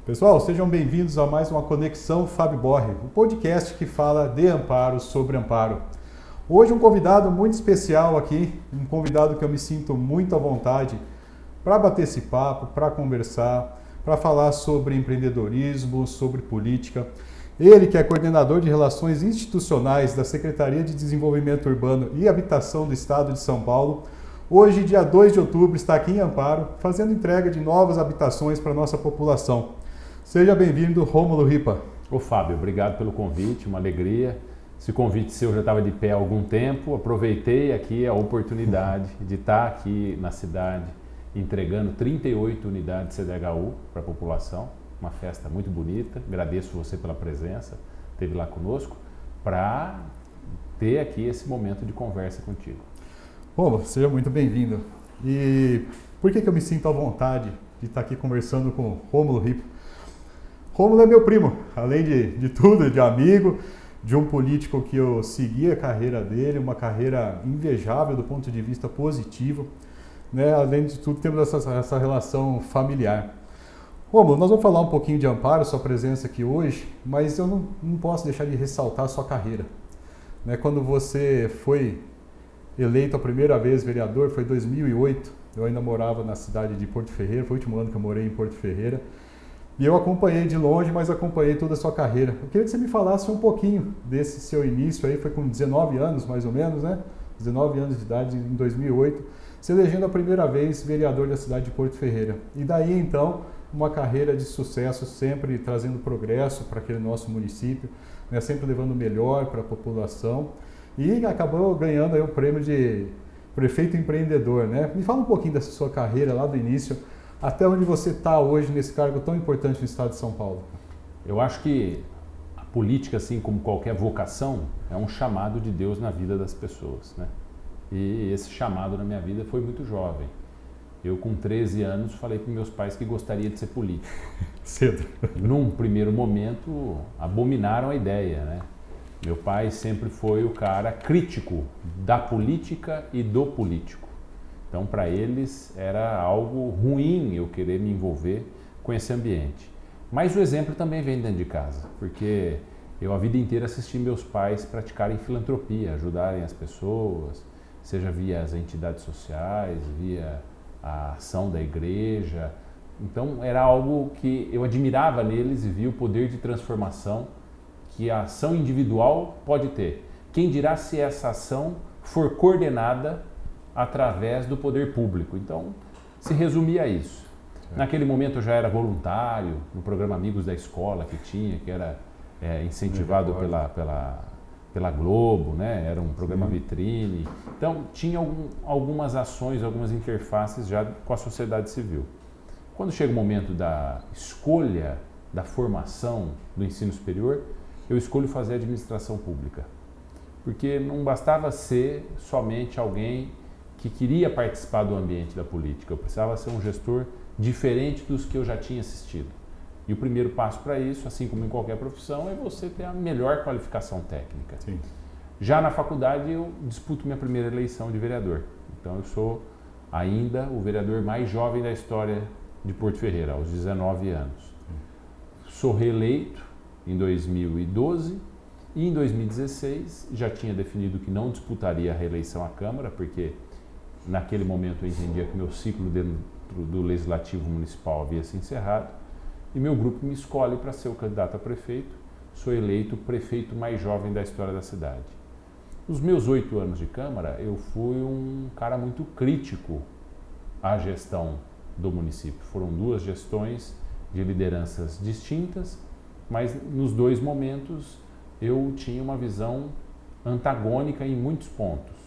Pessoal, sejam bem-vindos a mais uma Conexão Fábio Borre, um podcast que fala de amparo sobre amparo. Hoje um convidado muito especial aqui, um convidado que eu me sinto muito à vontade para bater esse papo, para conversar, para falar sobre empreendedorismo, sobre política. Ele que é coordenador de Relações Institucionais da Secretaria de Desenvolvimento Urbano e Habitação do Estado de São Paulo. Hoje, dia 2 de outubro, está aqui em Amparo, fazendo entrega de novas habitações para a nossa população. Seja bem-vindo, Rômulo Ripa. Ô Fábio, obrigado pelo convite, uma alegria. Esse convite seu já estava de pé há algum tempo, aproveitei aqui a oportunidade de estar aqui na cidade entregando 38 unidades CDHU para a população, uma festa muito bonita. Agradeço você pela presença, esteve lá conosco, para ter aqui esse momento de conversa contigo. Rômulo, seja muito bem-vindo. E por que eu me sinto à vontade de estar aqui conversando com o Rômulo Ripa? Rômulo é meu primo, além de tudo, de amigo, de um político que eu segui a carreira dele, uma carreira invejável do ponto de vista positivo, né? Além de tudo, temos essa relação familiar. Rômulo, nós vamos falar um pouquinho de amparo, sua presença aqui hoje, mas eu não posso deixar de ressaltar a sua carreira. Né? Quando você foi eleito a primeira vez vereador, foi em 2008, eu ainda morava na cidade de Porto Ferreira, foi o último ano que eu morei em Porto Ferreira, e eu acompanhei de longe, mas acompanhei toda a sua carreira. Eu queria que você me falasse um pouquinho desse seu início aí, foi com 19 anos mais ou menos, né? 19 anos de idade, em 2008, se elegendo a primeira vez vereador da cidade de Porto Ferreira. E daí então, uma carreira de sucesso, sempre trazendo progresso para aquele nosso município, né? Sempre levando o melhor para a população. E acabou ganhando aí o prêmio de prefeito empreendedor, né? Me fala um pouquinho dessa sua carreira lá do início, até onde você está hoje nesse cargo tão importante no estado de São Paulo. Eu acho que a política, assim como qualquer vocação, é um chamado de Deus na vida das pessoas, né? E esse chamado na minha vida foi muito jovem. Eu, com 13 anos, falei para meus pais que gostaria de ser político. Cedo. Num primeiro momento, abominaram a ideia, né? Meu pai sempre foi o cara crítico da política e do político. Então, para eles, era algo ruim eu querer me envolver com esse ambiente. Mas o exemplo também vem dentro de casa, porque eu a vida inteira assisti meus pais praticarem filantropia, ajudarem as pessoas, seja via as entidades sociais, via a ação da igreja. Então, era algo que eu admirava neles e via o poder de transformação que a ação individual pode ter. Quem dirá se essa ação for coordenada através do poder público. Então, se resumia a isso. Naquele momento eu já era voluntário no programa Amigos da Escola que tinha, que era incentivado pela Globo, né? Era um programa vitrine. Então, tinha algumas ações, algumas interfaces já com a sociedade civil. Quando chega o momento da escolha da formação do ensino superior, eu escolho fazer administração pública. Porque não bastava ser somente alguém que queria participar do ambiente da política. Eu precisava ser um gestor diferente dos que eu já tinha assistido. E o primeiro passo para isso, assim como em qualquer profissão, é você ter a melhor qualificação técnica. Sim. Já na faculdade eu disputo minha primeira eleição de vereador. Então eu sou ainda o vereador mais jovem da história de Porto Ferreira, aos 19 anos. Sou reeleito em 2012 e em 2016 já tinha definido que não disputaria a reeleição à Câmara, porque naquele momento eu entendia que meu ciclo dentro do Legislativo Municipal havia se encerrado e meu grupo me escolhe para ser o candidato a prefeito. Sou eleito o prefeito mais jovem da história da cidade. Nos meus 8 anos de Câmara, eu fui um cara muito crítico à gestão do município. Foram 2 gestões de lideranças distintas, mas nos 2 momentos eu tinha uma visão antagônica em muitos pontos.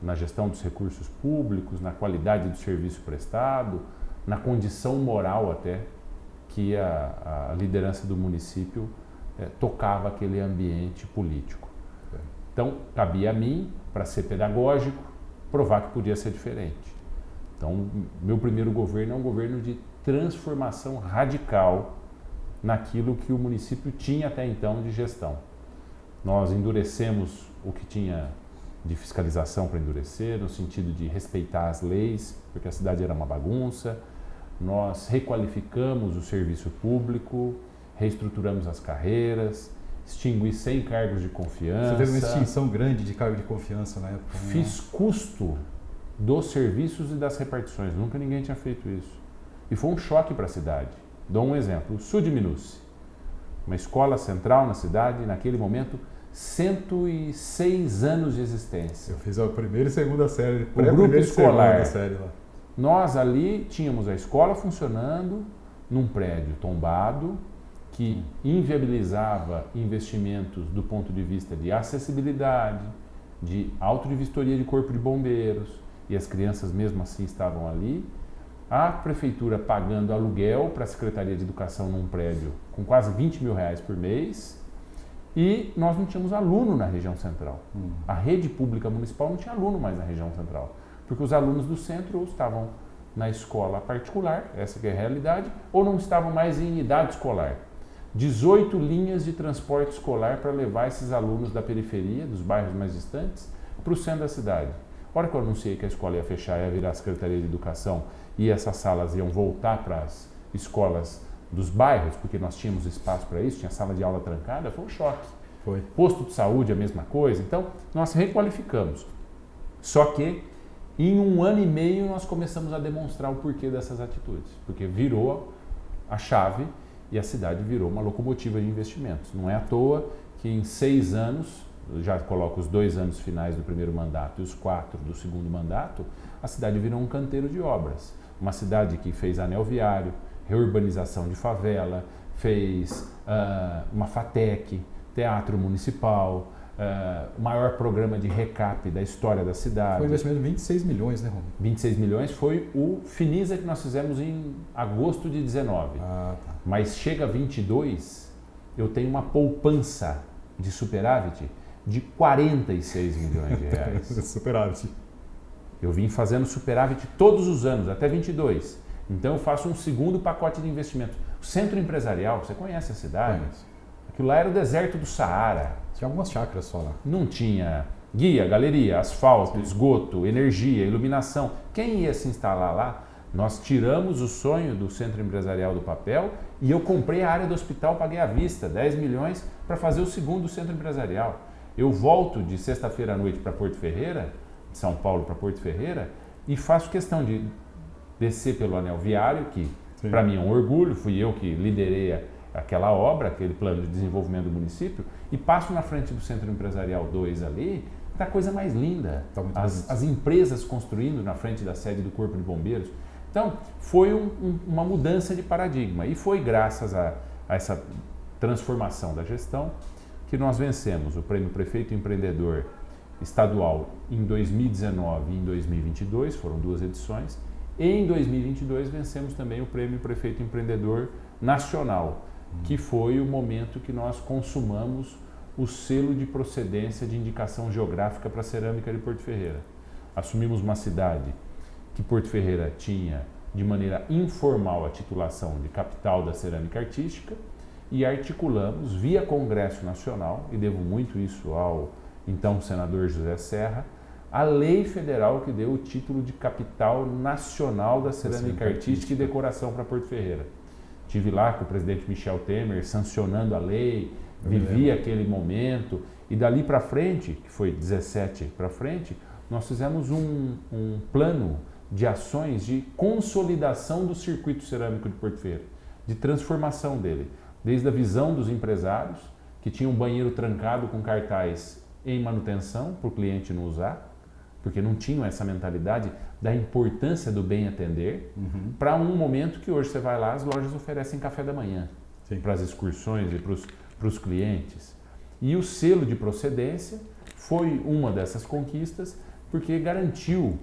Na gestão dos recursos públicos, na qualidade do serviço prestado, na condição moral até que a liderança do município tocava aquele ambiente político. Então, cabia a mim, para ser pedagógico, provar que podia ser diferente. Então, meu primeiro governo é um governo de transformação radical naquilo que o município tinha até então de gestão. Nós endurecemos o que tinha de fiscalização para endurecer, no sentido de respeitar as leis, porque a cidade era uma bagunça. nós requalificamos o serviço público, reestruturamos as carreiras, extingui 100 cargos de confiança. Você fez uma extinção grande de cargo de confiança na época. Fiz custo dos serviços e das repartições. Nunca ninguém tinha feito isso. E foi um choque para a cidade. Dou um exemplo. O Sudminuce, uma escola central na cidade, naquele momento, 106 anos de existência. Eu fiz a primeira e segunda série. O grupo escolar. Série lá. Nós ali tínhamos a escola funcionando num prédio tombado, que inviabilizava investimentos do ponto de vista de acessibilidade, de auto de vistoria de corpo de bombeiros, e as crianças mesmo assim estavam ali. A prefeitura pagando aluguel para a Secretaria de Educação num prédio com quase R$20 mil por mês, e nós não tínhamos aluno na região central. A rede pública municipal não tinha aluno mais na região central, porque os alunos do centro ou estavam na escola particular, essa que é a realidade, ou não estavam mais em idade escolar. 18 linhas de transporte escolar para levar esses alunos da periferia, dos bairros mais distantes, para o centro da cidade. A hora que eu anunciei que a escola ia fechar, ia virar a Secretaria de Educação e essas salas iam voltar para as escolas dos bairros, porque nós tínhamos espaço para isso, tinha sala de aula trancada, foi um choque. Foi. Posto de saúde, a mesma coisa. Então, nós requalificamos. Só que, em 1 ano e meio, nós começamos a demonstrar o porquê dessas atitudes. Porque virou a chave e a cidade virou uma locomotiva de investimentos. Não é à toa que em 6 anos, eu já coloco os 2 anos finais do primeiro mandato e os 4 do segundo mandato, a cidade virou um canteiro de obras. Uma cidade que fez anel viário, reurbanização de favela, fez uma FATEC, teatro municipal, o maior programa de recap da história da cidade. Foi um investimento de 26 milhões, né, Romulo? 26 milhões foi o Finisa que nós fizemos em agosto de 19. Tá. Mas chega a 22, eu tenho uma poupança de superávit de 46 milhões de reais. Superávit. Eu vim fazendo superávit todos os anos, até 22. Então eu faço um segundo pacote de investimento. O centro empresarial, você conhece a cidade? Conheço. Aquilo lá era o deserto do Saara. Tinha algumas chácaras só lá. Não tinha guia, galeria, asfalto, esgoto, energia, iluminação. Quem ia se instalar lá? Nós tiramos o sonho do centro empresarial do papel e eu comprei a área do hospital, paguei à vista, 10 milhões para fazer o segundo centro empresarial. Eu volto de sexta-feira à noite para Porto Ferreira, de São Paulo para Porto Ferreira, e faço questão de descer pelo anel viário, que para mim é um orgulho, fui eu que liderei aquela obra, aquele plano de desenvolvimento do município, e passo na frente do Centro Empresarial 2 ali, tá a coisa mais linda. Tá muito As empresas construindo na frente da sede do Corpo de Bombeiros. Então, foi uma mudança de paradigma, e foi graças a essa transformação da gestão que nós vencemos o Prêmio Prefeito Empreendedor Estadual em 2019 e em 2022, foram 2 edições, e em 2022 vencemos também o Prêmio Prefeito Empreendedor Nacional, que foi o momento que nós consumamos o selo de procedência de indicação geográfica para a cerâmica de Porto Ferreira. Assumimos uma cidade que Porto Ferreira tinha de maneira informal a titulação de capital da cerâmica artística e articulamos via Congresso Nacional, e devo muito isso ao então senador José Serra, a lei federal que deu o título de capital nacional da cerâmica artística e decoração para Porto Ferreira. Estive lá com o presidente Michel Temer sancionando a lei, vivi aquele momento, e dali para frente, que foi 17 para frente, nós fizemos um plano de ações de consolidação do circuito cerâmico de Porto Ferreira, de transformação dele, desde a visão dos empresários, que tinham um banheiro trancado com cartaz em manutenção, para o cliente não usar, porque não tinham essa mentalidade da importância do bem atender, para um momento que hoje você vai lá, as lojas oferecem café da manhã para as excursões e para os clientes. E o selo de procedência foi uma dessas conquistas, porque garantiu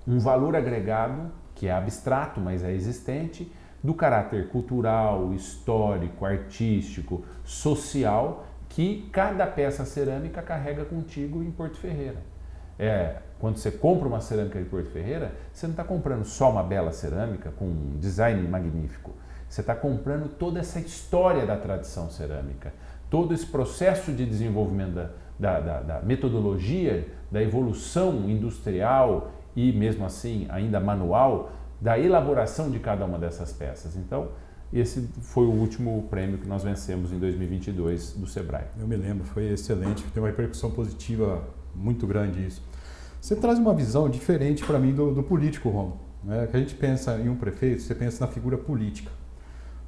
um valor agregado, que é abstrato, mas é existente, do caráter cultural, histórico, artístico, social, que cada peça cerâmica carrega contigo em Porto Ferreira. Quando você compra uma cerâmica de Porto Ferreira, você não está comprando só uma bela cerâmica com um design magnífico. Você está comprando toda essa história da tradição cerâmica, todo esse processo de desenvolvimento da metodologia, da evolução industrial e mesmo assim ainda manual da elaboração de cada uma dessas peças. Então, esse foi o último prêmio que nós vencemos em 2022 do Sebrae. Eu me lembro, foi excelente, tem uma repercussão positiva muito grande isso. Você traz uma visão diferente para mim do político, Romulo. Né? Que a gente pensa em um prefeito, você pensa na figura política.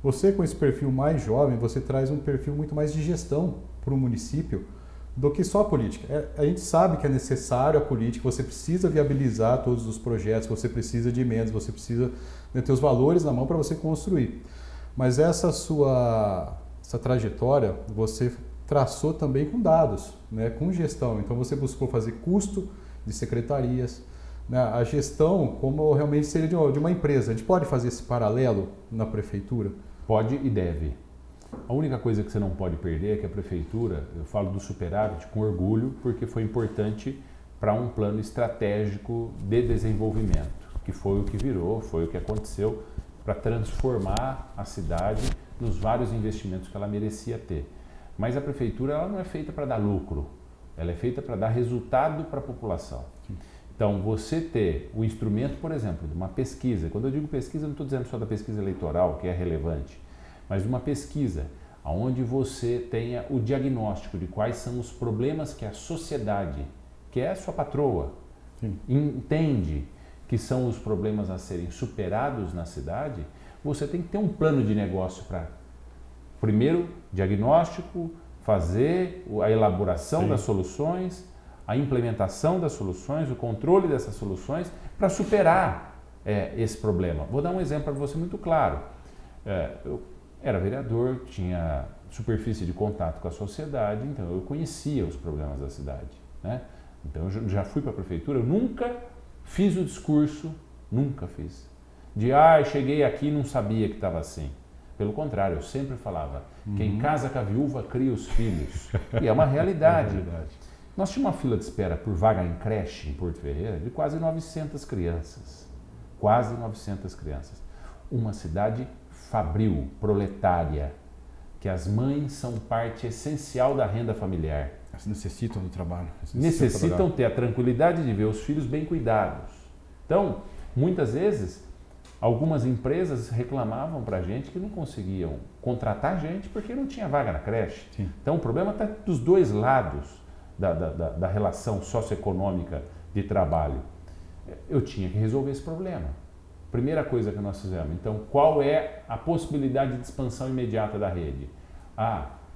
Você, com esse perfil mais jovem, você traz um perfil muito mais de gestão para o município do que só a política. A gente sabe que é necessário a política, você precisa viabilizar todos os projetos, você precisa de emendas, você precisa, né, ter os valores na mão para você construir. Mas essa trajetória você traçou também com dados, né, com gestão. Então você buscou fazer custo de secretarias, né, a gestão como realmente seria de uma empresa. A gente pode fazer esse paralelo na prefeitura? Pode e deve. A única coisa que você não pode perder é que a prefeitura, eu falo do superávit com orgulho, porque foi importante para um plano estratégico de desenvolvimento, que foi o que virou, foi o que aconteceu para transformar a cidade nos vários investimentos que ela merecia ter. Mas a prefeitura ela não é feita para dar lucro, ela é feita para dar resultado para a população. Então, você ter o instrumento, por exemplo, de uma pesquisa, quando eu digo pesquisa, eu não estou dizendo só da pesquisa eleitoral, que é relevante, mas de uma pesquisa onde você tenha o diagnóstico de quais são os problemas que a sociedade, que é a sua patroa, entende que são os problemas a serem superados na cidade, você tem que ter um plano de negócio para, primeiro, diagnóstico, fazer a elaboração das soluções, a implementação das soluções, o controle dessas soluções para superar esse problema. Vou dar um exemplo para você muito claro. Eu era vereador, tinha superfície de contato com a sociedade, então eu conhecia os problemas da cidade, né? Então eu já fui para a prefeitura, eu nunca fiz o discurso, nunca fiz, de cheguei aqui e não sabia que estava assim. Pelo contrário, eu sempre falava, quem casa com a viúva cria os filhos. E é uma realidade. Nós tínhamos uma fila de espera por vaga em creche em Porto Ferreira de quase 900 crianças. Quase 900 crianças. Uma cidade fabril, proletária, que as mães são parte essencial da renda familiar. Elas necessitam do trabalho. Necessitam ter a tranquilidade de ver os filhos bem cuidados. Então, muitas vezes, algumas empresas reclamavam para a gente que não conseguiam contratar gente porque não tinha vaga na creche. Sim. Então, o problema está dos dois lados da relação socioeconômica de trabalho. Eu tinha que resolver esse problema. Primeira coisa que nós fizemos. Então, qual é a possibilidade de expansão imediata da rede?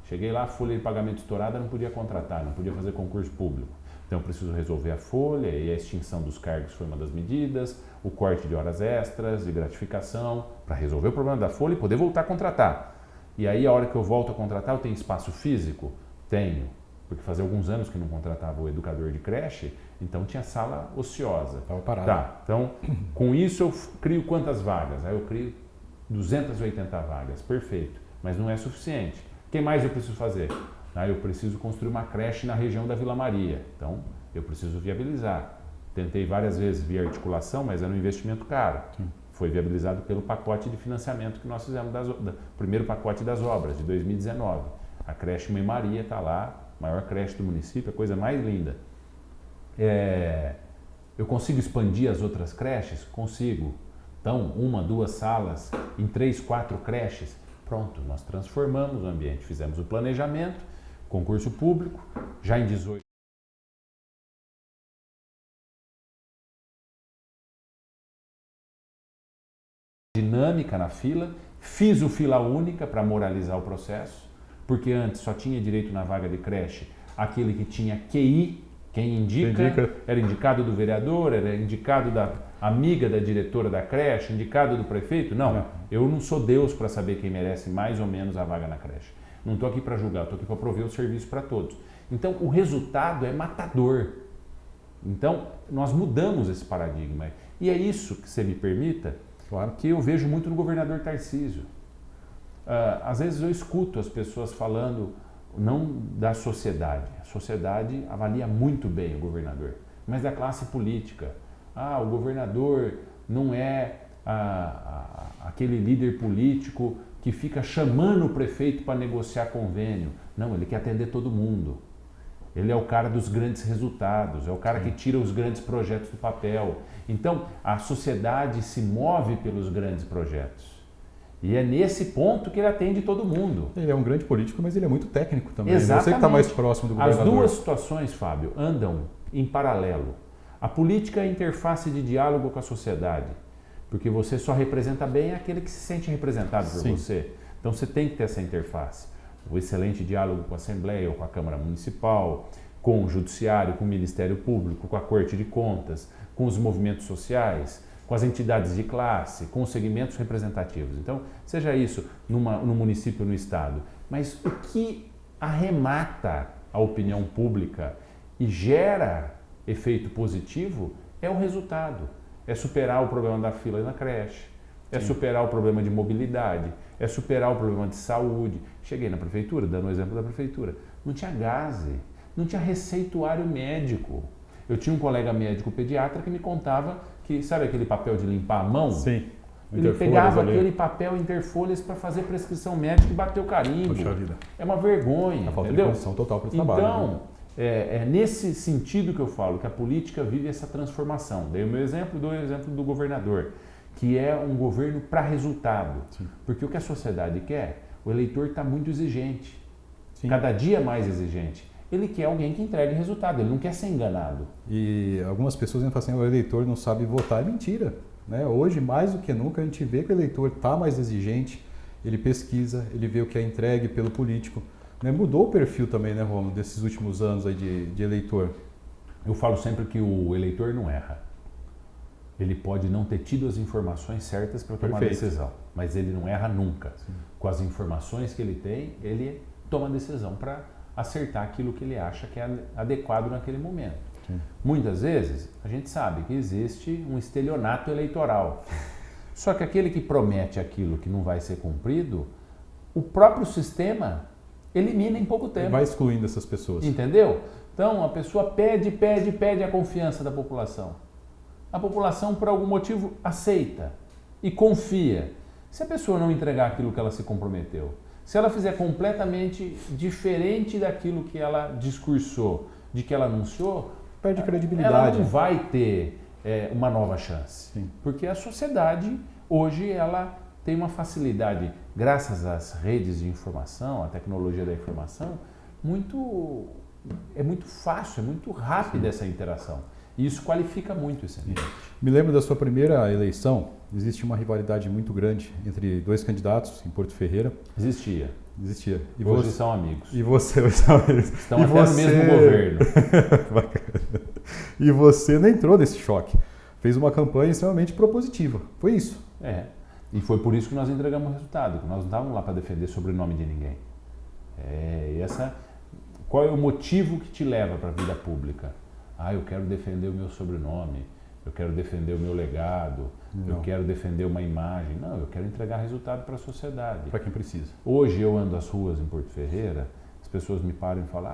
Cheguei lá, folha de pagamento estourada, não podia contratar, não podia fazer concurso público. Então, eu preciso resolver a folha e a extinção dos cargos foi uma das medidas, o corte de horas extras, de gratificação, para resolver o problema da folha e poder voltar a contratar. E aí, a hora que eu volto a contratar, eu tenho espaço físico? Tenho, porque fazia alguns anos que não contratava o educador de creche, então tinha sala ociosa. Estava parado. Tá, então, com isso eu crio quantas vagas? Aí eu crio 280 vagas, perfeito, mas não é suficiente. O que mais eu preciso fazer? Eu preciso construir uma creche na região da Vila Maria, então eu preciso viabilizar. Tentei várias vezes via articulação, mas era um investimento caro. Sim. Foi viabilizado pelo pacote de financiamento que nós fizemos, primeiro pacote das obras, de 2019. A creche Mãe Maria está lá, maior creche do município, a coisa mais linda. Eu consigo expandir as outras creches? Consigo. Então, 1, 2 salas em 3, 4 creches. Pronto, nós transformamos o ambiente, fizemos o planejamento, concurso público, já em 18. Dinâmica na fila, fiz o fila única para moralizar o processo, porque antes só tinha direito na vaga de creche aquele que tinha QI, quem indica, era indicado do vereador, era indicado da amiga da diretora da creche, indicado do prefeito. Não, eu não sou Deus para saber quem merece mais ou menos a vaga na creche. Não estou aqui para julgar, estou aqui para prover o serviço para todos. Então, o resultado é matador. Então, nós mudamos esse paradigma. E é isso que você me permita, claro, que eu vejo muito no governador Tarcísio. Às vezes eu escuto as pessoas falando não da sociedade. A sociedade avalia muito bem o governador, mas da classe política. O governador não é aquele líder político que fica chamando o prefeito para negociar convênio. Não, ele quer atender todo mundo. Ele é o cara dos grandes resultados, é o cara que tira os grandes projetos do papel. Então, a sociedade se move pelos grandes projetos. E é nesse ponto que ele atende todo mundo. Ele é um grande político, mas ele é muito técnico também. Exatamente. Você que está mais próximo do governador. As duas situações, Fábio, andam em paralelo. A política é a interface de diálogo com a sociedade, porque você só representa bem aquele que se sente representado por você. Então você tem que ter essa interface. O excelente diálogo com a Assembleia ou com a Câmara Municipal, com o Judiciário, com o Ministério Público, com a Corte de Contas, com os movimentos sociais, com as entidades de classe, com os segmentos representativos. Então, seja isso no município ou no Estado. Mas o que arremata a opinião pública e gera efeito positivo é o resultado. É superar o problema da fila na creche, é superar o problema de mobilidade, é superar o problema de saúde. Cheguei na prefeitura, dando o exemplo da prefeitura, não tinha gaze, não tinha receituário médico. Eu tinha um colega médico pediatra que me contava que, sabe aquele papel de limpar a mão? Sim. Ele pegava aquele papel Interfolhas para fazer prescrição médica e bater o carimbo. Poxa vida. É uma vergonha, A falta entendeu? de condição total para o trabalho. Então, é nesse sentido que eu falo que a política vive essa transformação. Dei o meu exemplo, dou o exemplo do governador, que é um governo para resultado. Sim. Porque o que a sociedade quer, o eleitor está muito exigente, Sim. cada dia mais exigente. Ele quer alguém que entregue resultado, ele não quer ser enganado. E algumas pessoas falam assim, o eleitor não sabe votar. É mentira. Né? Hoje, mais do que nunca, a gente vê que o eleitor está mais exigente, ele pesquisa, ele vê o que é entregue pelo político. Né? Mudou o perfil também, né, Romulo, desses últimos anos aí de eleitor. Eu falo sempre que o eleitor não erra. Ele pode não ter tido as informações certas para tomar decisão, mas ele não erra nunca. Sim. Com as informações que ele tem, ele toma a decisão para acertar aquilo que ele acha que é adequado naquele momento. Sim. Muitas vezes, a gente sabe que existe um estelionato eleitoral. Só que aquele que promete aquilo que não vai ser cumprido, o próprio sistema elimina em pouco tempo. Vai excluindo essas pessoas. Entendeu? Então, a pessoa pede a confiança da população. A população, por algum motivo, aceita e confia. Se a pessoa não entregar aquilo que ela se comprometeu, se ela fizer completamente diferente daquilo que ela discursou, de que ela anunciou, perde credibilidade. Ela não vai ter uma nova chance. Sim. Porque a sociedade, hoje, ela tem uma facilidade, graças às redes de informação, à tecnologia da informação, é muito fácil, é muito rápida essa interação. E isso qualifica muito esse ambiente. Me lembro da sua primeira eleição, existe uma rivalidade muito grande entre dois candidatos em Porto Ferreira. Existia. E hoje são amigos. E você... Estão até no mesmo governo. Bacana. E você não entrou nesse choque. Fez uma campanha extremamente propositiva. Foi isso. E foi por isso que nós entregamos o resultado. Que nós não estávamos lá para defender sobrenome de ninguém. Qual é o motivo que te leva para a vida pública? Eu quero defender o meu sobrenome, eu quero defender o meu legado, eu quero defender uma imagem. Não, eu quero entregar resultado para a sociedade. Para quem precisa. Hoje eu ando as ruas em Porto Ferreira, as pessoas me param e falam,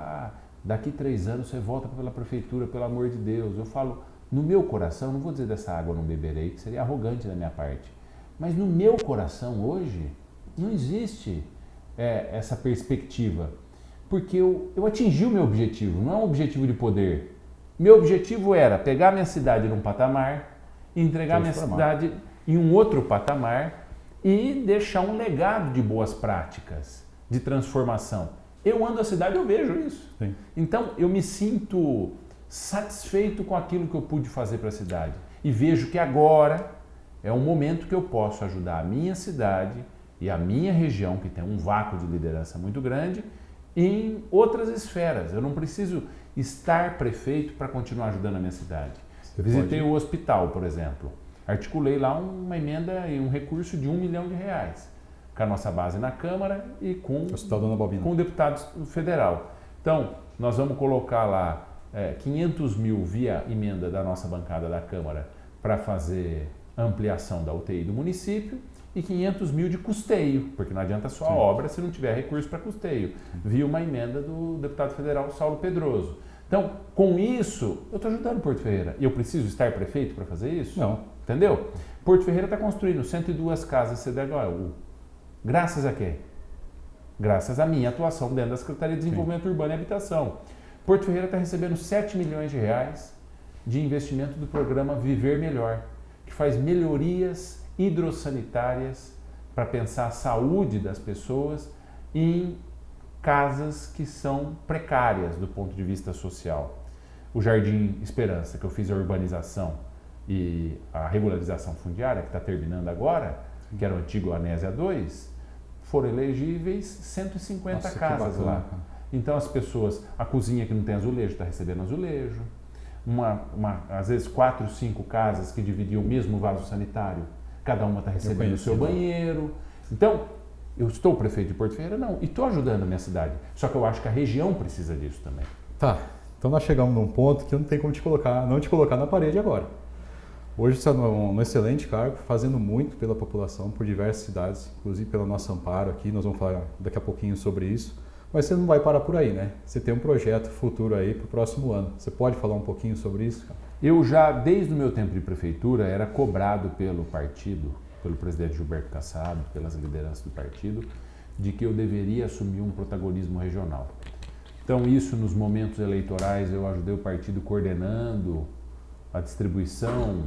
daqui 3 anos você volta pela prefeitura, pelo amor de Deus. Eu falo, no meu coração, não vou dizer dessa água não beberei, que seria arrogante da minha parte, mas no meu coração hoje não existe essa perspectiva, porque eu atingi o meu objetivo, não é um objetivo de poder. Meu objetivo era pegar minha cidade num patamar, entregar minha cidade em um outro patamar e deixar um legado de boas práticas, de transformação. Eu ando a cidade e eu vejo isso. Sim. Então eu me sinto satisfeito com aquilo que eu pude fazer para a cidade e vejo que agora é um momento que eu posso ajudar a minha cidade e a minha região, que tem um vácuo de liderança muito grande, em outras esferas. Eu não preciso estar prefeito para continuar ajudando a minha cidade. Visitei o hospital, por exemplo. Articulei lá uma emenda e um recurso de R$1 milhão, com a nossa base na Câmara e com o deputado federal. Então, nós vamos colocar lá 500 mil via emenda da nossa bancada da Câmara para fazer ampliação da UTI do município e 500 mil de custeio, porque não adianta só a obra se não tiver recurso para custeio. Via uma emenda do deputado federal Saulo Pedroso. Então, com isso, eu estou ajudando Porto Ferreira. E eu preciso estar prefeito para fazer isso? Não. Entendeu? Porto Ferreira está construindo 102 casas CDHU. Graças a quem? Graças à minha atuação dentro da Secretaria de Desenvolvimento Urbano e Habitação. Porto Ferreira está recebendo 7 milhões de reais de investimento do programa Viver Melhor, que faz melhorias hidrossanitárias para pensar a saúde das pessoas em casas que são precárias do ponto de vista social. O Jardim Esperança, que eu fiz a urbanização e a regularização fundiária, que está terminando agora, que era o antigo Anésia 2, foram elegíveis 150 Nossa, casas lá. Então as pessoas, a cozinha que não tem azulejo está recebendo azulejo, às vezes 4, 5 casas que dividiam o mesmo vaso sanitário, cada uma está recebendo o seu banheiro. Então, eu estou prefeito de Porto Ferreira? Não, e estou ajudando a minha cidade. Só que eu acho que a região precisa disso também. Tá, então nós chegamos num ponto que não tem como não te colocar na parede agora. Hoje você está num excelente cargo, fazendo muito pela população, por diversas cidades, inclusive pelo nosso amparo aqui, nós vamos falar daqui a pouquinho sobre isso. Mas você não vai parar por aí, né? Você tem um projeto futuro aí para o próximo ano. Você pode falar um pouquinho sobre isso? Eu já, desde o meu tempo de prefeitura, era cobrado pelo partido, pelo presidente Gilberto Kassab, pelas lideranças do partido, de que eu deveria assumir um protagonismo regional. Então, isso nos momentos eleitorais, eu ajudei o partido coordenando a distribuição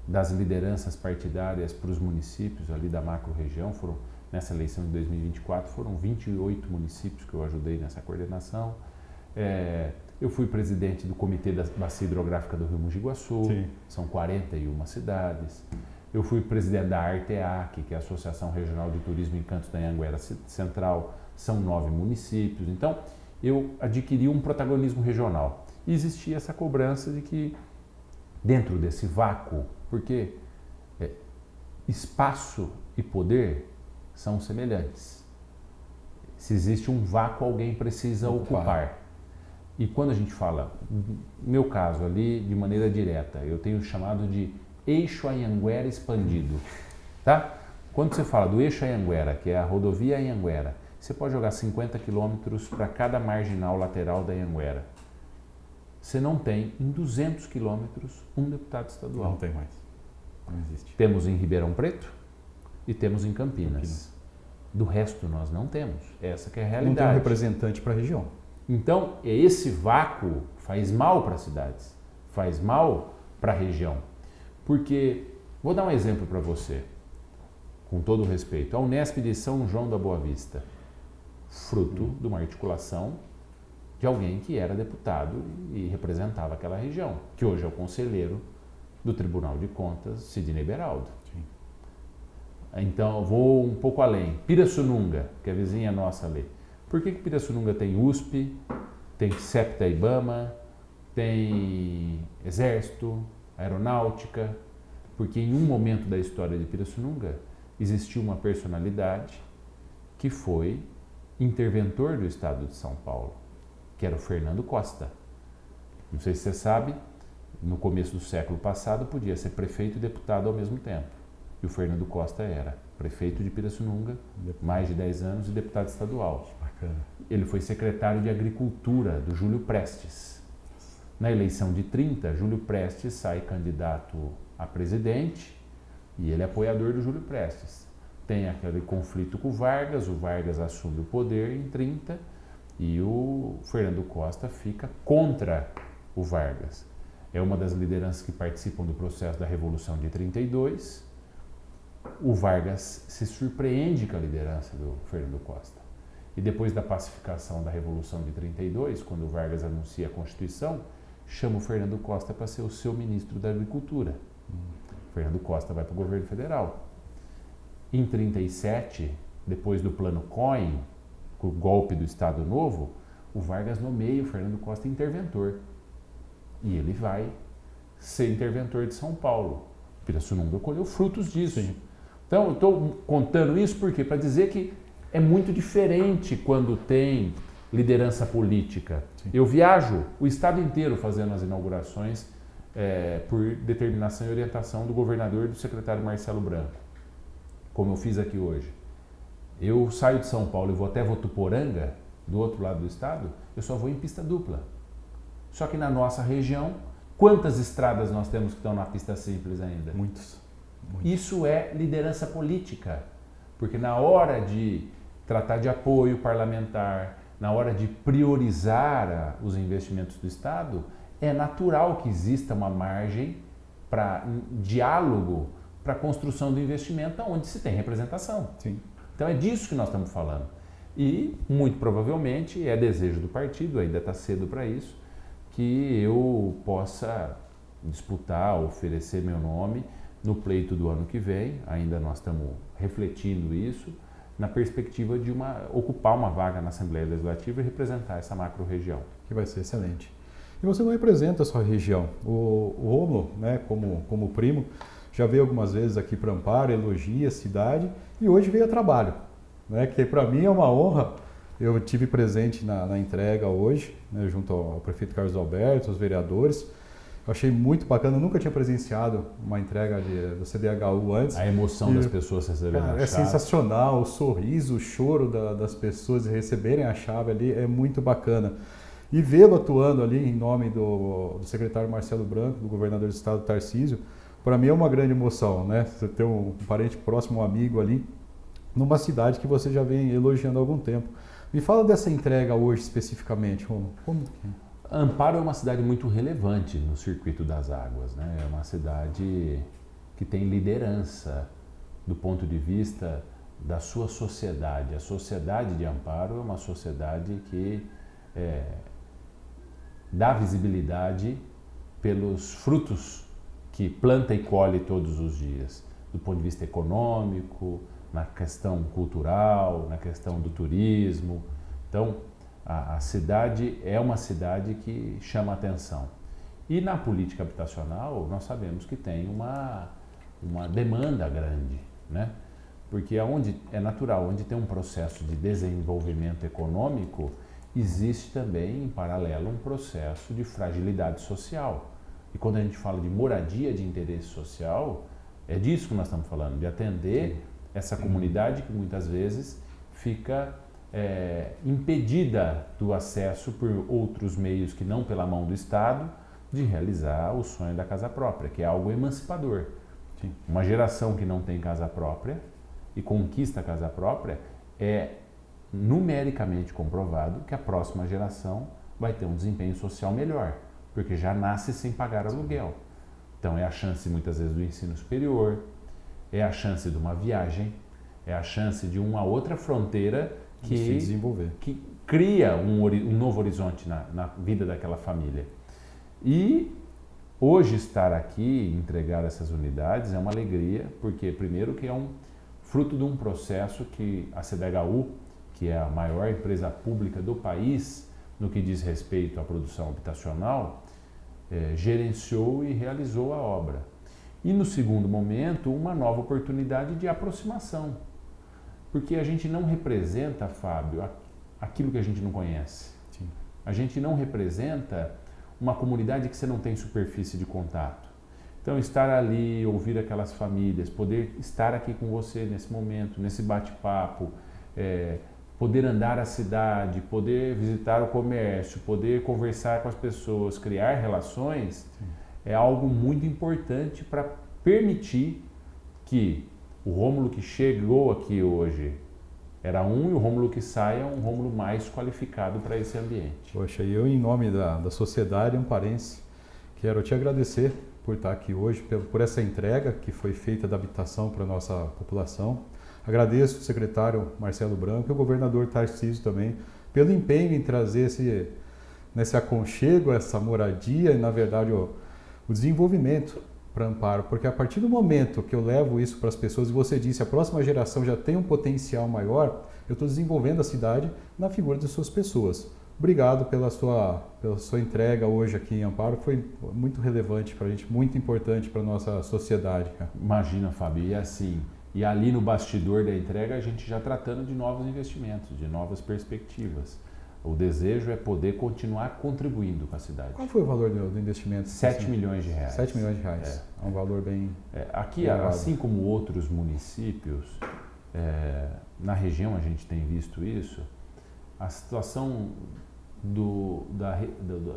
das lideranças partidárias para os municípios ali da macro-região. Nessa eleição de 2024, foram 28 municípios que eu ajudei nessa coordenação. Eu fui presidente do Comitê da Bacia Hidrográfica do Rio Mogi Guaçu, Sim. São 41 cidades. Eu fui presidente da Arteac, que é a Associação Regional de Turismo e Encantos da Anhanguera Central, são 9 municípios. Então, eu adquiri um protagonismo regional. E existia essa cobrança de que, dentro desse vácuo, porque espaço e poder são semelhantes. Se existe um vácuo, alguém precisa ocupar. E quando a gente fala, no meu caso ali, de maneira direta, eu tenho chamado de eixo Anhanguera expandido, tá? Quando você fala do eixo Anhanguera, que é a rodovia Anhanguera, você pode jogar 50 quilômetros para cada marginal lateral da Anhanguera. Você não tem, em 200 quilômetros, um deputado estadual. Não tem mais. Não existe. Temos em Ribeirão Preto e temos em Campinas. Do resto nós não temos. Essa que é a realidade. Não tem um representante para a região. Então, esse vácuo faz mal para as cidades, faz mal para a região. Porque, vou dar um exemplo para você, com todo o respeito. A Unesp de São João da Boa Vista, fruto de uma articulação de alguém que era deputado e representava aquela região, que hoje é o conselheiro do Tribunal de Contas, Sidney Beraldo. Sim. Então, vou um pouco além. Pirassununga, que é a vizinha nossa ali. Por que Pirassununga tem USP, tem CEPTA Ibama, tem Exército, Aeronáutica? Porque em um momento da história de Pirassununga existiu uma personalidade que foi interventor do Estado de São Paulo, que era o Fernando Costa. Não sei se você sabe, no começo do século passado podia ser prefeito e deputado ao mesmo tempo. E o Fernando Costa era prefeito de Pirassununga, mais de 10 anos, e deputado estadual. Bacana. Ele foi secretário de Agricultura do Júlio Prestes. Na eleição de 30, Júlio Prestes sai candidato a presidente e ele é apoiador do Júlio Prestes. Tem aquele conflito com o Vargas assume o poder em 30 e o Fernando Costa fica contra o Vargas. É uma das lideranças que participam do processo da Revolução de 32. O Vargas se surpreende com a liderança do Fernando Costa. E depois da pacificação da Revolução de 32, quando o Vargas anuncia a Constituição, chama o Fernando Costa para ser o seu ministro da Agricultura. Fernando Costa vai para o governo federal. Em 37, depois do Plano Cohen, com o golpe do Estado Novo, o Vargas nomeia o Fernando Costa interventor. E ele vai ser interventor de São Paulo. Pirassununga colheu frutos disso. Sim. Então, eu estou contando isso porque para dizer que é muito diferente quando tem liderança política. Sim. Eu viajo o estado inteiro fazendo as inaugurações por determinação e orientação do governador e do secretário Marcelo Branco, como eu fiz aqui hoje. Eu saio de São Paulo e vou até Votuporanga, do outro lado do estado, eu só vou em pista dupla. Só que na nossa região, quantas estradas nós temos que estão na pista simples ainda? Muitos. Isso é liderança política, porque na hora de tratar de apoio parlamentar, na hora de priorizar os investimentos do Estado, é natural que exista uma margem para diálogo para a construção do investimento onde se tem representação. Sim. Então é disso que nós estamos falando. E, muito provavelmente, é desejo do partido, ainda está cedo para isso, que eu possa disputar, oferecer meu nome no pleito do ano que vem, ainda nós estamos refletindo isso, na perspectiva de ocupar uma vaga na Assembleia Legislativa e representar essa macro-região. Que vai ser excelente. E você não representa a sua região. O Rômulo, né, como primo, já veio algumas vezes aqui para Amparo, elogia a cidade e hoje veio a trabalho, né, que para mim é uma honra. Eu tive presente na entrega hoje, né, junto ao prefeito Carlos Alberto, os vereadores. Eu achei muito bacana, eu nunca tinha presenciado uma entrega do CDHU antes. A emoção das pessoas recebendo a chave. É sensacional, o sorriso, o choro das pessoas receberem a chave ali é muito bacana. E vê-lo atuando ali em nome do secretário Marcelo Branco, do governador do estado Tarcísio, para mim é uma grande emoção, né? Você ter um parente próximo, um amigo ali, numa cidade que você já vem elogiando há algum tempo. Me fala dessa entrega hoje especificamente, Romulo. Amparo é uma cidade muito relevante no circuito das águas, né? É uma cidade que tem liderança do ponto de vista da sua sociedade. A sociedade de Amparo é uma sociedade que dá visibilidade pelos frutos que planta e colhe todos os dias, do ponto de vista econômico, na questão cultural, na questão do turismo. Então, a cidade é uma cidade que chama atenção. E na política habitacional, nós sabemos que tem uma demanda grande, né? Porque é natural, onde tem um processo de desenvolvimento econômico, existe também, em paralelo, um processo de fragilidade social. E quando a gente fala de moradia de interesse social, é disso que nós estamos falando, de atender essa comunidade que muitas vezes fica impedida do acesso por outros meios que não pela mão do Estado, de realizar o sonho da casa própria, que é algo emancipador. Sim. Uma geração que não tem casa própria e conquista a casa própria é numericamente comprovado que a próxima geração vai ter um desempenho social melhor, porque já nasce sem pagar aluguel. Então é a chance muitas vezes do ensino superior, é a chance de uma viagem, é a chance de uma outra fronteira que se desenvolver, que cria um novo horizonte na vida daquela família. E hoje estar aqui e entregar essas unidades é uma alegria, porque primeiro que é um fruto de um processo que a CDHU, que é a maior empresa pública do país no que diz respeito à produção habitacional, gerenciou e realizou a obra. E no segundo momento, uma nova oportunidade de aproximação, porque a gente não representa, Fábio, aquilo que a gente não conhece. Sim. A gente não representa uma comunidade que você não tem superfície de contato. Então, estar ali, ouvir aquelas famílias, poder estar aqui com você nesse momento, nesse bate-papo, poder andar a cidade, poder visitar o comércio, poder conversar com as pessoas, criar relações, sim, é algo muito importante para permitir que o Rômulo que chegou aqui hoje era e o Rômulo que sai é um Rômulo mais qualificado para esse ambiente. Poxa, eu em nome da sociedade amparense, quero te agradecer por estar aqui hoje, por essa entrega que foi feita da habitação para a nossa população. Agradeço o secretário Marcelo Branco e o governador Tarcísio também pelo empenho em trazer nesse aconchego, essa moradia e, na verdade, o desenvolvimento para Amparo. Porque a partir do momento que eu levo isso para as pessoas, e você disse, a próxima geração já tem um potencial maior, eu estou desenvolvendo a cidade na figura das suas pessoas. Obrigado pela sua entrega hoje aqui em Amparo, foi muito relevante para a gente, muito importante para a nossa sociedade. Cara. Imagina, Fábio, e assim... E ali no bastidor da entrega, a gente já tratando de novos investimentos, de novas perspectivas. O desejo é poder continuar contribuindo com a cidade. Qual foi o valor do investimento? 7 milhões de reais. 7 milhões de reais. É um valor bem... Aqui, elevado. Assim como outros municípios, na região a gente tem visto isso, a situação da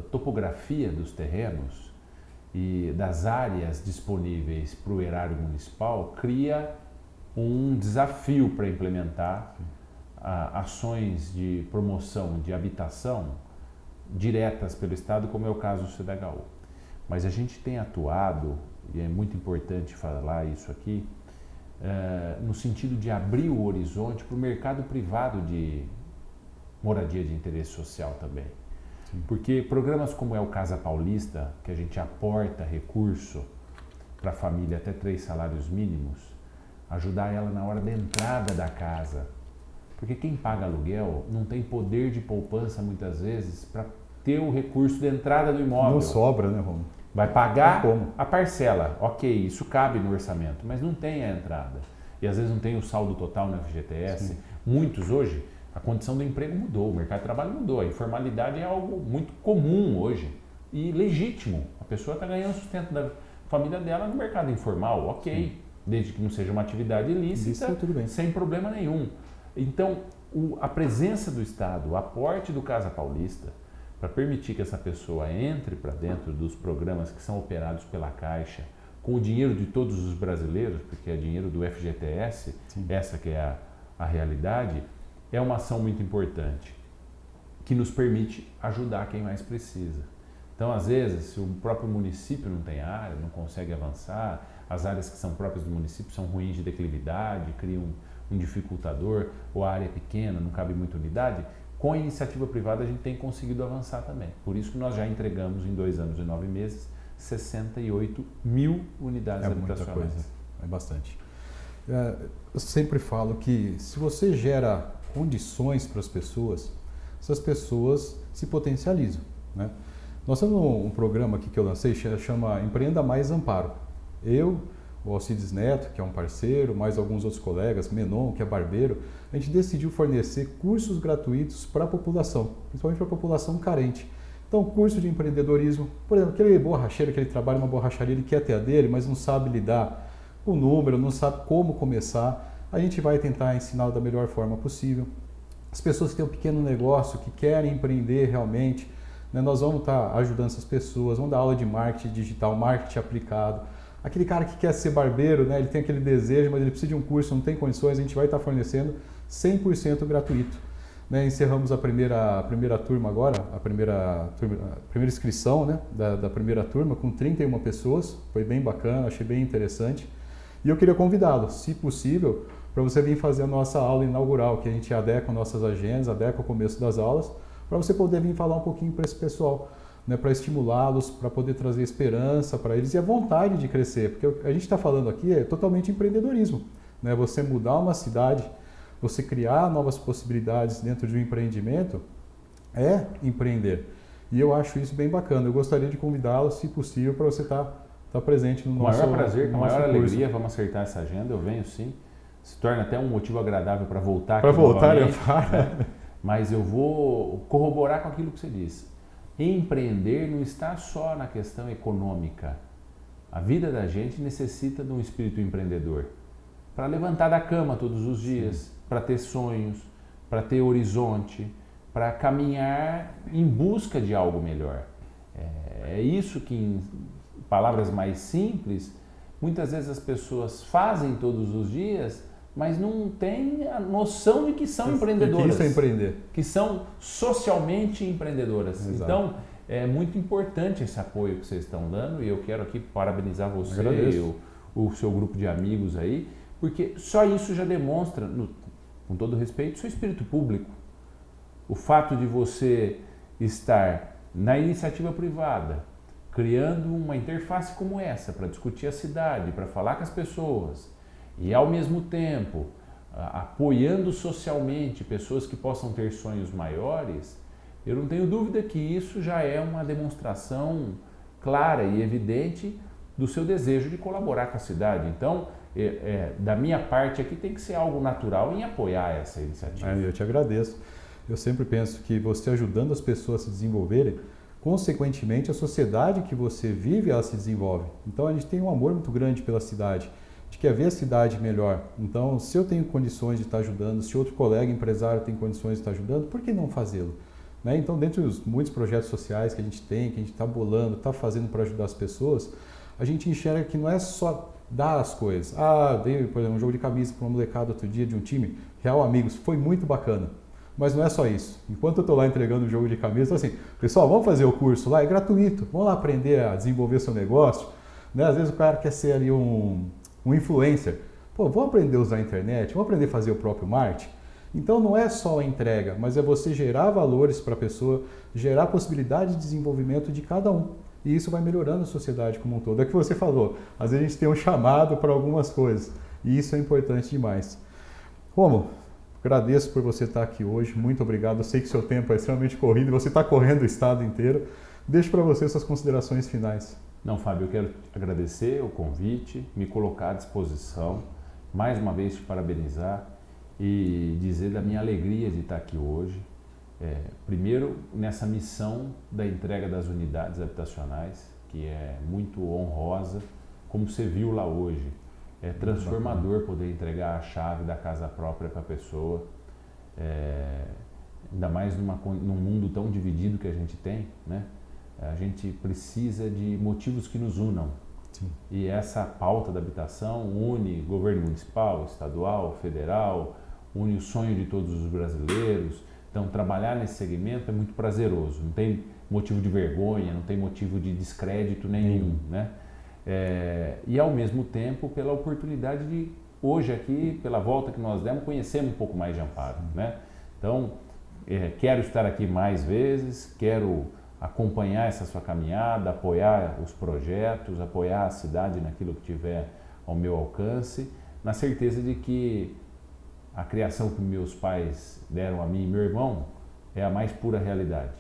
topografia dos terrenos e das áreas disponíveis para o erário municipal cria um desafio para implementar ações de promoção de habitação diretas pelo Estado, como é o caso do CDHU. Mas a gente tem atuado, e é muito importante falar isso aqui, no sentido de abrir o horizonte para o mercado privado de moradia de interesse social também. Sim. Porque programas como é o Casa Paulista, que a gente aporta recurso para a família até 3 salários mínimos, ajudar ela na hora da entrada da casa. Porque quem paga aluguel não tem poder de poupança muitas vezes para ter o recurso de entrada do imóvel. Não sobra, né, Romulo? Vai pagar a parcela, ok, isso cabe no orçamento, mas não tem a entrada. E às vezes não tem o saldo total no FGTS. Sim. Muitos hoje, a condição do emprego mudou, o mercado de trabalho mudou, a informalidade é algo muito comum hoje e legítimo. A pessoa está ganhando sustento da família dela no mercado informal, ok, sim, desde que não seja uma atividade ilícita, tudo bem, sem problema nenhum. Então, a presença do Estado, o aporte do Casa Paulista, para permitir que essa pessoa entre para dentro dos programas que são operados pela Caixa, com o dinheiro de todos os brasileiros, porque é dinheiro do FGTS, sim, essa que é a realidade, é uma ação muito importante, que nos permite ajudar quem mais precisa. Então, às vezes, se o próprio município não tem área, não consegue avançar, as áreas que são próprias do município são ruins de declividade, criam um dificultador, ou a área é pequena, não cabe muita unidade, com a iniciativa privada a gente tem conseguido avançar também. Por isso que nós já entregamos em 2 anos e 9 meses 68 mil unidades habitacionais. É muita coisa, é bastante. Eu sempre falo que se você gera condições para as pessoas, essas pessoas se potencializam, né? Nós temos um programa aqui que eu lancei, chama Empreenda Mais Amparo. Eu, o Alcides Neto, que é um parceiro, mais alguns outros colegas, Menon, que é barbeiro, a gente decidiu fornecer cursos gratuitos para a população, principalmente para a população carente. Então, curso de empreendedorismo, por exemplo, aquele borracheiro que ele trabalha numa borracharia, ele quer ter a dele, mas não sabe lidar com o número, não sabe como começar, a gente vai tentar ensiná-lo da melhor forma possível. As pessoas que têm um pequeno negócio, que querem empreender realmente, né, nós vamos estar ajudando essas pessoas, vamos dar aula de marketing digital, marketing aplicado. Aquele cara que quer ser barbeiro, né, ele tem aquele desejo, mas ele precisa de um curso, não tem condições, a gente vai estar fornecendo 100% gratuito. Né, encerramos a primeira turma agora, a primeira inscrição, né, da primeira turma com 31 pessoas, foi bem bacana, achei bem interessante. E eu queria convidá-lo, se possível, para você vir fazer a nossa aula inaugural, que a gente adequa nossas agendas, adequa o começo das aulas, para você poder vir falar um pouquinho para esse pessoal, né, para estimulá-los, para poder trazer esperança para eles e a vontade de crescer, porque o que a gente está falando aqui é totalmente empreendedorismo, né? Você mudar uma cidade, você criar novas possibilidades dentro de um empreendimento é empreender. E eu acho isso bem bacana. Eu gostaria de convidá-los, se possível, para você estar presente no nosso curso. Com o maior prazer, com a maior alegria, vamos acertar essa agenda, eu venho sim. Se torna até um motivo agradável para voltar aqui novamente, né? Mas eu vou corroborar com aquilo que você disse. Empreender não está só na questão econômica. A vida da gente necessita de um espírito empreendedor para levantar da cama todos os dias, para ter sonhos, para ter horizonte, para caminhar em busca de algo melhor. É isso que, em palavras mais simples, muitas vezes as pessoas fazem todos os dias, mas não têm a noção de que são empreendedoras. Que isso é empreender. Que são socialmente empreendedoras. Exato. Então, é muito importante esse apoio que vocês estão dando e eu quero aqui parabenizar você e o seu grupo de amigos aí, porque só isso já demonstra, com todo respeito, seu espírito público. O fato de você estar na iniciativa privada, criando uma interface como essa para discutir a cidade, para falar com as pessoas e, ao mesmo tempo, apoiando socialmente pessoas que possam ter sonhos maiores, eu não tenho dúvida que isso já é uma demonstração clara e evidente do seu desejo de colaborar com a cidade. Então, da minha parte aqui tem que ser algo natural em apoiar essa iniciativa. Eu te agradeço. Eu sempre penso que você ajudando as pessoas a se desenvolverem, consequentemente a sociedade que você vive, ela se desenvolve. Então a gente tem um amor muito grande pela cidade, a gente quer ver a cidade melhor. Então, se eu tenho condições de estar ajudando, se outro colega empresário tem condições de estar ajudando, por que não fazê-lo? Né? Então, dentre os muitos projetos sociais que a gente tem, que a gente está bolando, está fazendo para ajudar as pessoas, a gente enxerga que não é só dar as coisas. Dei, por exemplo, um jogo de camisa para uma molecada outro dia de um time, Real Amigos, foi muito bacana. Mas não é só isso. Enquanto eu estou lá entregando o jogo de camisa, assim, pessoal, vamos fazer o curso lá, é gratuito, vamos lá aprender a desenvolver seu negócio. Né? Às vezes o cara quer ser ali um influencer. Pô, vamos aprender a usar a internet, vamos aprender a fazer o próprio marketing. Então não é só a entrega, mas é você gerar valores para a pessoa, gerar possibilidade de desenvolvimento de cada um. E isso vai melhorando a sociedade como um todo. É o que você falou, às vezes a gente tem um chamado para algumas coisas, e isso é importante demais. Rômulo, agradeço por você estar aqui hoje, muito obrigado. Eu sei que seu tempo é extremamente corrido, você está correndo o estado inteiro. Deixo para você suas considerações finais. Não, Fábio, eu quero agradecer o convite, me colocar à disposição, mais uma vez te parabenizar e dizer da minha alegria de estar aqui hoje. Primeiro, nessa missão da entrega das unidades habitacionais, que é muito honrosa, como você viu lá hoje. É transformador poder entregar a chave da casa própria para a pessoa, ainda mais num mundo tão dividido que a gente tem, né? A gente precisa de motivos que nos unam. Sim. E essa pauta da habitação une governo municipal, estadual, federal, une o sonho de todos os brasileiros. Então, trabalhar nesse segmento é muito prazeroso, não tem motivo de vergonha, não tem motivo de descrédito nenhum, né? E ao mesmo tempo, pela oportunidade de, hoje aqui, pela volta que nós demos, conhecer um pouco mais de Amparo, né? Então, quero estar aqui mais vezes, quero acompanhar essa sua caminhada, apoiar os projetos, apoiar a cidade naquilo que tiver ao meu alcance, na certeza de que a criação que meus pais deram a mim e meu irmão é a mais pura realidade.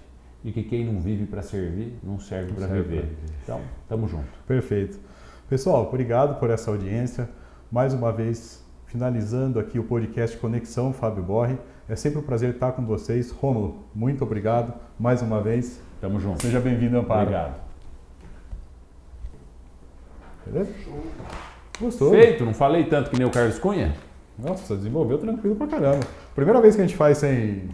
E que quem não vive para servir, não serve para viver. Então, tamo junto. Perfeito. Pessoal, obrigado por essa audiência. Mais uma vez, finalizando aqui o podcast Conexão Fábio Borri. É sempre um prazer estar com vocês. Rômulo, muito obrigado mais uma vez. Tamo junto. Seja bem-vindo, Amparo. Obrigado. Beleza? Gostou? Feito, não falei tanto que nem o Carlos Cunha? Nossa, desenvolveu tranquilo pra caramba. Primeira vez que a gente faz sem